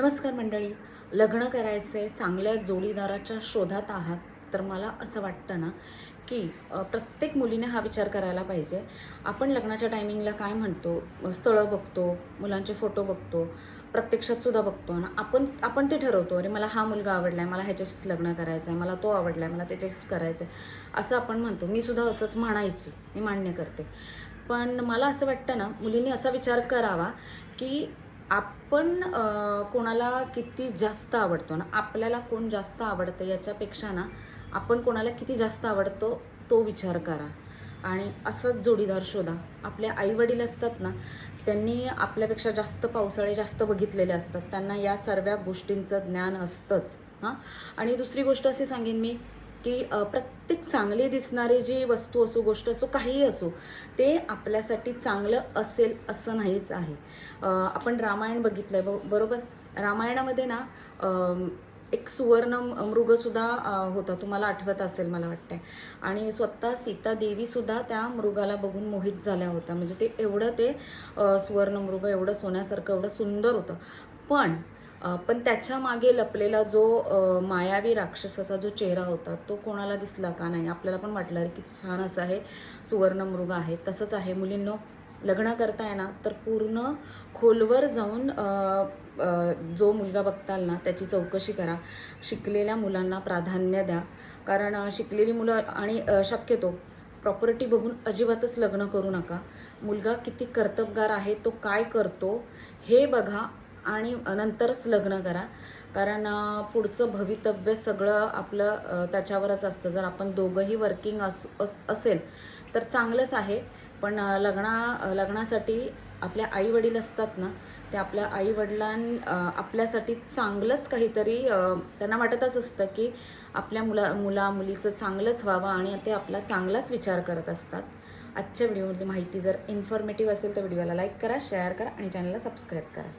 नमस्कार मंडळी. लग्न करायचे चांगल्या जोडीदाराच्या शोधात आहात तर मला असं वाटतं ना की प्रत्येक मुलीने हा विचार करायला पाहिजे. आपण लग्नाच्या टायमिंगला काय म्हणतो, स्थळं बघतो, मुलांचे फोटो बघतो, प्रत्यक्षात सुद्धा बघतो ना. आपण आपण ते ठरवतो, अरे मला हा मुलगा आवडला आहे, मला ह्याच्याशीच लग्न करायचं आहे, मला तो आवडला आहे, मला त्याच्याशीच करायचं आहे, असं आपण म्हणतो. मी सुद्धा असंच म्हणायची, मी मान्य करते. पण मला असं वाटतं ना, मुलींनी असा विचार करावा की आपण कोणाला किती जास्त आवडतो ना, आपल्याला कोण जास्त आवडतं याच्यापेक्षा ना, आपण कोणाला किती जास्त आवडतो तो विचार करा आणि असंच जोडीदार शोधा. आपले आई-वडील असतात ना, त्यांनी आपल्यापेक्षा जास्त पावसाळे जास्त बघितलेले असतात. त्यांना या सर्व गोष्टींचं ज्ञान असतंच हां. आणि दुसरी गोष्ट अशी सांगेन मी की प्रत्येक चांगली दिसणारी जी वस्तू असो, गोष्ट असो, काहीही असो, ते आपल्यासाठी चांगलं असेल असं नाहीच आहे. आपण रामायण बघितलंय बरोबर. रामायणामध्ये ना एक सुवर्ण मृगसुद्धा होता, तुम्हाला आठवत असेल मला वाटतंय. आणि स्वतः सीता देवीसुद्धा त्या मृगाला बघून मोहित झाल्या होत्या. म्हणजे ते एवढं ते सुवर्ण मृग एवढं सोन्यासारखं एवढं सुंदर होतं. पण त्याच्या मागे लपलेला जो मायावी राक्षसाचा जो चेहरा होता तो कोणाला दिसला का नाही. आपल्याला पण वाटलं की छान असं आहे, सुवर्ण मृग आहे. तसंच आहे मुलींनो, लग्न करताय ना तर पूर्ण खोलवर जाऊन जो मुलगा बघताल ना त्याची चौकशी करा. शिकलेल्या मुलांना प्राधान्य द्या, कारण शिकलेली मुलं आणि शक्यतो प्रॉपर्टी बघून अजिबातच लग्न करू नका. मुलगा किती कर्तबगार आहे, तो काय करतो हे बघा आणि नंतरच लग्न करा. कारण पुढचं भवितव्य सगळं आपलं त्याच्यावरच असतं. जर आपण दोघंही वर्किंग असेल तर चांगलंच आहे. पण लग्नासाठी आपल्या आई-वडील असतात ना, ते आपल्या आपल्यासाठी चांगलंच काहीतरी त्यांना वाटतच असतं की आपल्या मुलीचं चांगलंच व्हावं आणि ते आपला चांगलाच विचार करत असतात. आजच्या व्हिडिओमधली माहिती जर इन्फॉर्मेटिव्ह असेल तर व्हिडिओला लाईक करा, शेअर करा आणि चॅनलला सबस्क्राईब करा.